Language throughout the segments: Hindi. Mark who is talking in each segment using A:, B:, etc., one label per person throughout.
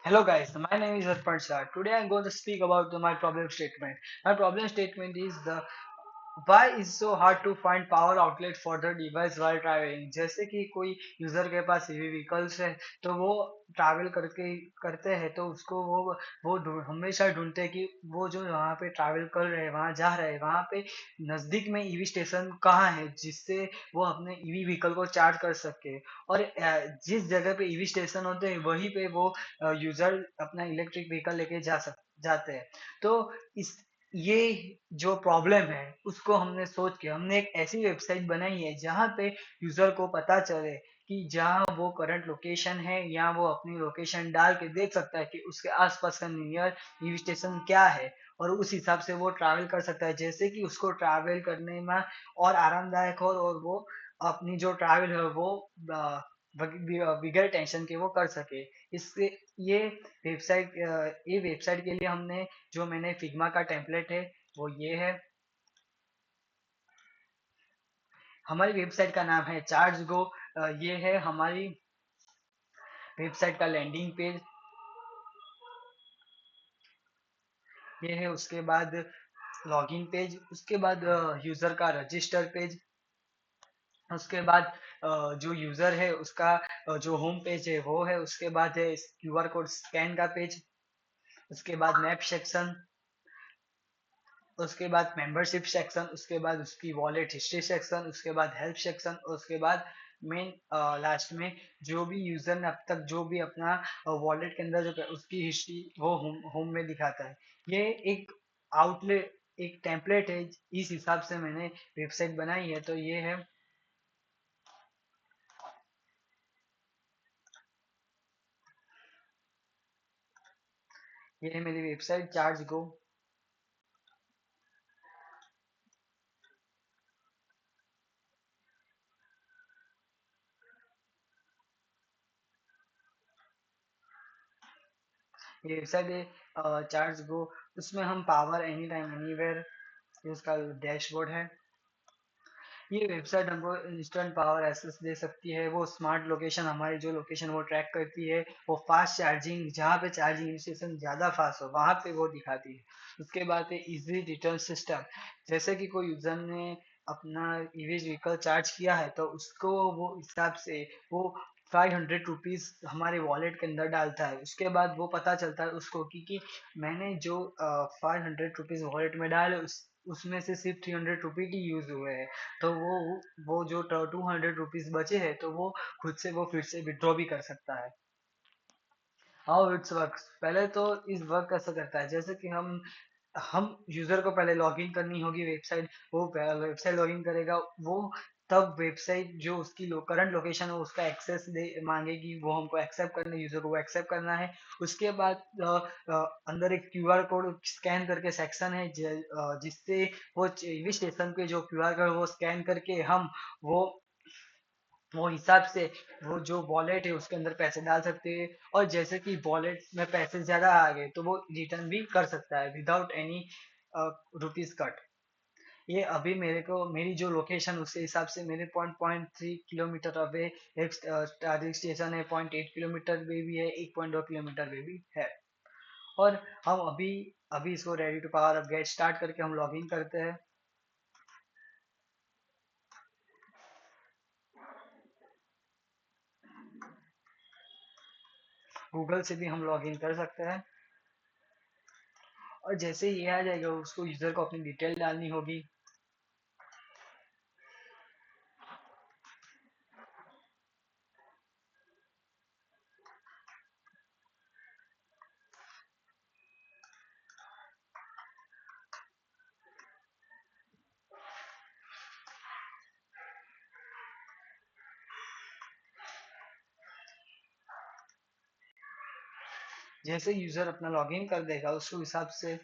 A: Hello guys, my name is Arpan Shah. Today I'm going to speak about my problem statement. My problem statement is the why is so hard to find power outlet for the device while traveling. जैसे कि कोई यूजर के पास ईवी व्हीकल्स है तो वो ट्रैवल करके करते हैं तो उसको हमेशा ढूंढते हैं कि वो जो वहाँ पे ट्रैवल कर रहे हैं वहाँ जा रहे हैं वहाँ पे नजदीक में ईवी स्टेशन कहाँ है जिससे वो अपने ईवी व्हीकल को चार्ज कर सके। और जिस जगह पे ईवी स्टेशन होते हैं वहीं पे वो यूजर अपना इलेक्ट्रिक व्हीकल लेके जाते हैं। तो इस ये जो प्रॉब्लम है उसको हमने सोच के हमने एक ऐसी वेबसाइट बनाई है जहाँ पे यूजर को पता चले कि जहाँ वो करंट लोकेशन है या वो अपनी लोकेशन डाल के देख सकता है कि उसके आसपास का नियर ईवी स्टेशन क्या है और उस हिसाब से वो ट्रैवल कर सकता है जैसे कि उसको ट्रैवल करने में और आरामदायक हो और वो अपनी जो ट्रैवल है वो बगैर टेंशन के वो कर सके। इससे ये वेबसाइट के लिए हमने जो मैंने फिग्मा का टेम्पलेट है वो ये है। हमारी वेबसाइट का नाम है चार्ज गो। ये है हमारी वेबसाइट का लैंडिंग पेज। ये है उसके बाद लॉगिन पेज, उसके बाद यूजर का रजिस्टर पेज, उसके बाद जो यूजर है उसका जो होम पेज है वो है, उसके बाद है क्यूआर कोड स्कैन का पेज, उसके बाद मैप सेक्शन, उसके बाद मेंबरशिप सेक्शन, उसके बाद उसकी वॉलेट हिस्ट्री सेक्शन, उसके बाद हेल्प सेक्शन और उसके बाद मेन लास्ट में जो भी यूजर ने अब तक जो भी अपना वॉलेट के अंदर जो उसकी हिस्ट्री वो होम में दिखाता है। ये एक आउटलेट एक टेम्पलेट है। इस हिसाब से मैंने वेबसाइट बनाई है। तो ये है मेरी वेबसाइट चार्ज गो। ये वेबसाइट है चार्ज गो। उसमें हम पावर एनी टाइम एनीवेयर, ये उसका डैशबोर्ड है। ये वेबसाइट हमको इंस्टेंट पावर एक्सेस दे सकती है। वो स्मार्ट लोकेशन, हमारी जो लोकेशन वो ट्रैक करती है। वो फास्ट चार्जिंग, जहाँ पे चार्जिंग स्टेशन ज़्यादा फास्ट हो वहाँ पे वो दिखाती है। उसके बाद है इजी रिटर्न सिस्टम। जैसे कि कोई यूजर ने अपना ईवी व्हीकल चार्ज किया है तो उसको वो हिसाब से वो 500 रुपीज हमारे वॉलेट के अंदर डालता है। उसके बाद वो पता चलता है उसको कि मैंने जो 500 रुपीज वॉलेट में डाले उसमें से सिर्फ 300 रुपी की यूज हुए हैं। तो वो जो 200 रुपीज बचे हैं तो वो खुद से वो फिर से विड्रॉ भी कर सकता है। हाउ इट्स वर्क, पहले तो इस वर्क कैसे करता है, जैसे कि हम यूजर को पहले लॉगिन करनी होगी वेबसाइट। वो वेबसाइट लॉगिन करेगा वो, तब वेबसाइट जो उसकी करंट लोकेशन है उसका एक्सेस दे मांगेगी, वो हमको एक्सेप्ट करना यूजर को एक्सेप्ट करना है। उसके बाद अंदर एक क्यूआर कोड स्कैन करके सेक्शन है जिससे वो स्टेशन पे जो क्यूआर कोड वो स्कैन करके हम वो वो हिसाब से वो जो वॉलेट है उसके अंदर पैसे डाल सकते हैं। और जैसे कि वॉलेट में पैसे ज्यादा आ गए तो वो रिटर्न भी कर सकता है विदाउट एनी रुपीज कट। ये अभी मेरे को मेरी जो लोकेशन उसके हिसाब से मेरे 0.3 किलोमीटर अवे एक चार्जिंग स्टेशन है, 0.8 किलोमीटर पे भी है, 1.2 किलोमीटर पे भी है। और हम अभी अभी इसको ready to power upgrade start करके हम लॉगिन करते हैं। गूगल से भी हम लॉगिन कर सकते हैं। और जैसे ये आ जाएगा उसको यूजर को अपनी डिटेल डालनी होगी। जैसे यूजर अपना लॉगिन कर देगा उसको हिसाब से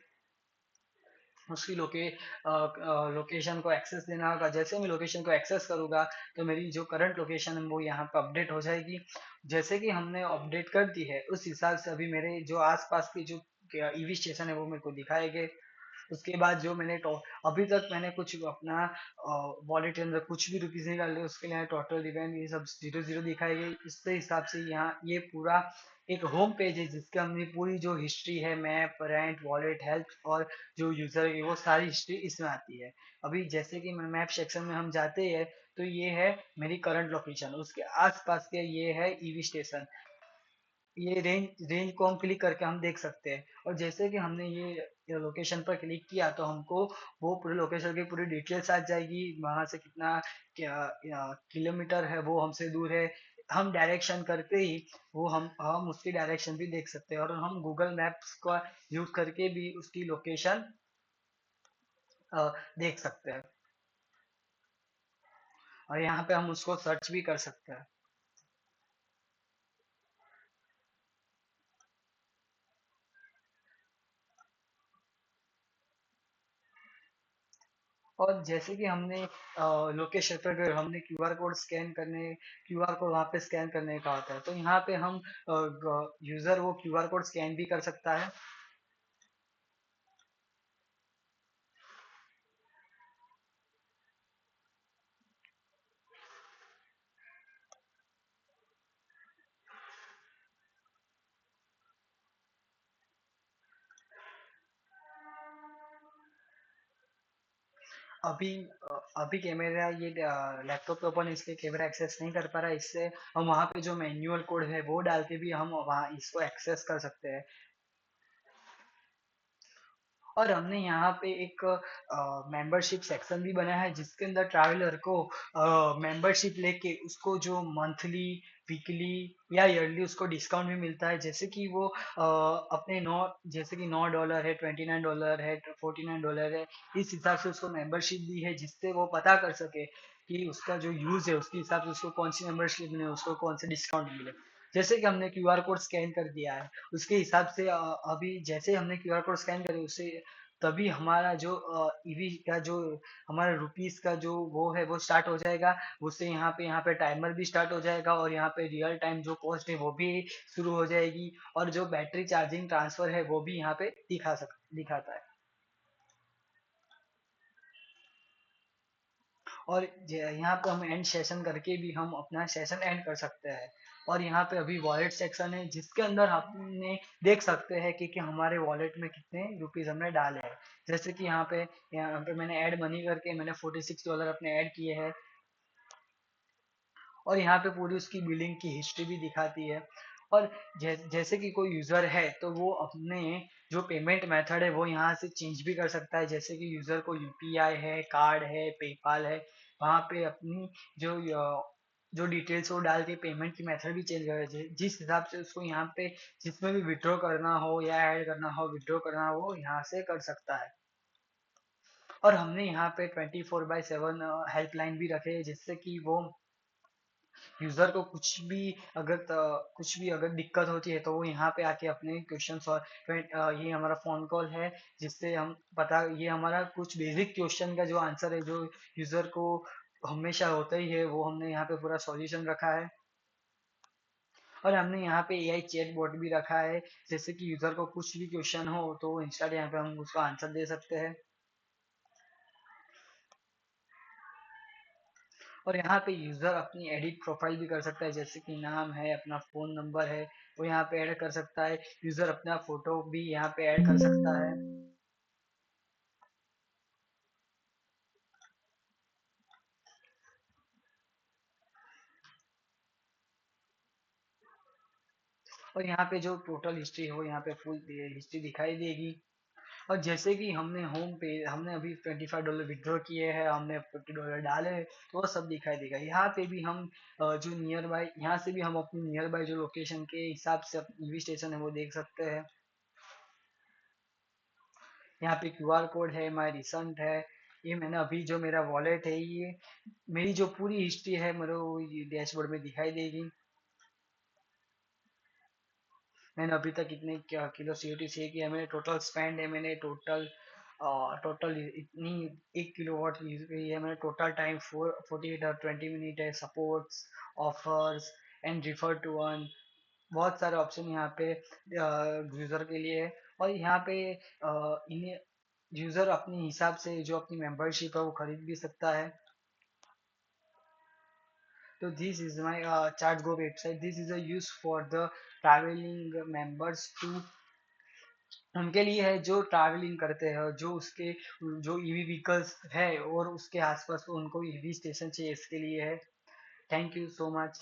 A: उसकी लोकेशन को एक्सेस देना होगा। जैसे मैं लोकेशन को एक्सेस करूंगा तो मेरी जो करंट लोकेशन है वो यहाँ पे अपडेट हो जाएगी। जैसे कि हमने अपडेट कर दी है उस हिसाब से अभी मेरे जो आसपास के जो ईवी स्टेशन है वो मेरे को दिखाएंगे। उसके बाद जो मैंने अभी तक मैंने कुछ अपना वॉलेट के अंदर कुछ भी रुपीज निकाले उसके लिए टोटल इवेंट ये सब जीरो जीरो दिखाई गई। इसके हिसाब से यहाँ ये पूरा एक होम पेज है जिसके हमने पूरी जो हिस्ट्री है, मैप, रेंट, वॉलेट, हेल्प और जो यूजर की वो सारी हिस्ट्री इसमें आती है। अभी जैसे कि मैप सेक्शन में हम जाते हैं तो ये है मेरी करंट लोकेशन, उसके आसपास के ये है ईवी स्टेशन। ये रेंज रेंज को हम क्लिक करके हम देख सकते हैं, और जैसे कि हमने ये लोकेशन पर क्लिक किया तो हमको वो पूरे लोकेशन की पूरी डिटेल्स आ जाएगी, वहां से कितना किलोमीटर है वो हमसे दूर है। हम डायरेक्शन करके ही वो हम उसकी डायरेक्शन भी देख सकते हैं, और हम गूगल मैप्स का यूज करके भी उसकी लोकेशन देख सकते हैं, और यहाँ पे हम उसको सर्च भी कर सकते हैं। और जैसे कि हमने लोकेशन पर हमने क्यूआर कोड स्कैन करने, क्यूआर कोड वहाँ पे स्कैन करने का होता है, तो यहाँ पे हम यूजर वो क्यूआर कोड स्कैन भी कर सकता है। अभी अभी कैमरा ये लैपटॉप पे अपन इसलिए कैमरा एक्सेस नहीं कर पा रहा है, इससे हम वहाँ पे जो मैन्युअल कोड है वो डाल के भी हम वहाँ इसको एक्सेस कर सकते हैं। और हमने यहाँ पे एक मेंबरशिप सेक्शन भी बनाया है जिसके अंदर ट्रैवलर को मेंबरशिप लेके उसको जो मंथली, वीकली या ईयरली उसको डिस्काउंट भी मिलता है। जैसे कि वो अपने नौ, जैसे कि $9 है, $29 है, $49 है, इस हिसाब से उसको मेंबरशिप दी है जिससे वो पता कर सके कि उसका जो यूज है उसके हिसाब से उसको कौन सी मेंबरशिप मिले, उसको कौन से डिस्काउंट मिले। जैसे कि हमने क्यूआर कोड स्कैन कर दिया है उसके हिसाब से अभी जैसे हमने क्यूआर कोड स्कैन करे उससे तभी हमारा जो ईवी का जो हमारा रुपीस का जो वो है वो स्टार्ट हो जाएगा। उससे यहाँ पे टाइमर भी स्टार्ट हो जाएगा, और यहाँ पे रियल टाइम जो कॉस्ट है वो भी शुरू हो जाएगी, और जो बैटरी चार्जिंग ट्रांसफर है वो भी यहाँ पे दिखाता है। और यहाँ पे हम एंड सेशन करके भी हम अपना सेशन एंड कर सकते हैं। और यहाँ पे अभी वॉलेट सेक्शन है जिसके अंदर हमने देख सकते हैं कि हमारे वॉलेट में कितने रुपीस हमने डाले हैं। जैसे कि यहाँ पे मैंने ऐड मनी करके मैंने $46 अपने ऐड किए हैं, और यहाँ पे पूरी उसकी बिलिंग की हिस्ट्री भी दिखाती है। और जैसे कि कोई यूजर है तो वो अपने जो पेमेंट मेथड है वो यहाँ से चेंज भी कर सकता है। जैसे कि यूजर को यूपीआई है, कार्ड है, पेपाल है, वहाँ पे अपनी जो डिटेल्स वो डाल के पेमेंट की मेथड भी चेंज कर जिस हिसाब से उसको यहाँ पे जिसमें भी विड्रॉ करना हो या ऐड करना हो, विड्रॉ करना हो, वो यहाँ से कर सकता है। और हमने यहाँ पे 24/7 हेल्पलाइन भी रखे हैं जिससे कि वो यूजर को कुछ भी अगर दिक्कत होती है तो वो यहाँ पे आके अपने क्वेश्चन सॉल्व। ये हमारा फोन कॉल है जिससे हम पता ये हमारा कुछ बेसिक क्वेश्चन का जो आंसर है जो यूजर को हमेशा होता ही है वो हमने यहाँ पे पूरा सॉल्यूशन रखा है। और हमने यहाँ पे एआई चैट बॉट भी रखा है, जैसे कि यूजर को कुछ भी क्वेश्चन हो तो इंस्टेंट यहाँ पे हम उसका आंसर दे सकते हैं। और यहाँ पे यूजर अपनी एडिट प्रोफाइल भी कर सकता है, जैसे कि नाम है, अपना फोन नंबर है, वो यहाँ पे ऐड कर सकता है। यूजर अपना फोटो भी यहाँ पे ऐड कर सकता है। और यहाँ पे जो टोटल हिस्ट्री है वो यहाँ पे फुल हिस्ट्री दिखाई देगी। और जैसे कि हमने अभी $25 विड्रॉ किए हैं, हमने $50 डाले हैं, तो वो सब दिखाई देगा। यहाँ पे भी हम जो नियर बाय यहाँ से भी हम अपनी नियर बाय जो लोकेशन के हिसाब से ईवी स्टेशन है वो देख सकते हैं। यहाँ पे क्यूआर कोड है, माय रिसेंट है, ये मैंने अभी जो मेरा वॉलेट है ये मेरी जो पूरी हिस्ट्री है मेरे को ये डैशबोर्ड में दिखाई देगी। मैंने अभी तक इतने क्या किलो सीओटी से किया, मैंने टोटल स्पेंड है, मैंने टोटल इतनी 1 किलोवाट यूज की है मैंने। टोटल टाइम 48 और 20 मिनट है। Supports, offers and refer to one, बहुत सारे ऑप्शन यहाँ पे यूजर के लिए है। और यहाँ पे यूज़र अपने हिसाब से जो अपनी मेंबरशिप है वो खरीद भी सकता है। तो this is my chart go website. This is a use for the travelling members too, उनके लिए है जो ट्रैवलिंग करते हैं, जो उसके जो ईवी व्हीकल्स है और उसके आसपास उनको ईवी स्टेशन चाहिए, इसके लिए है। Thank you so much.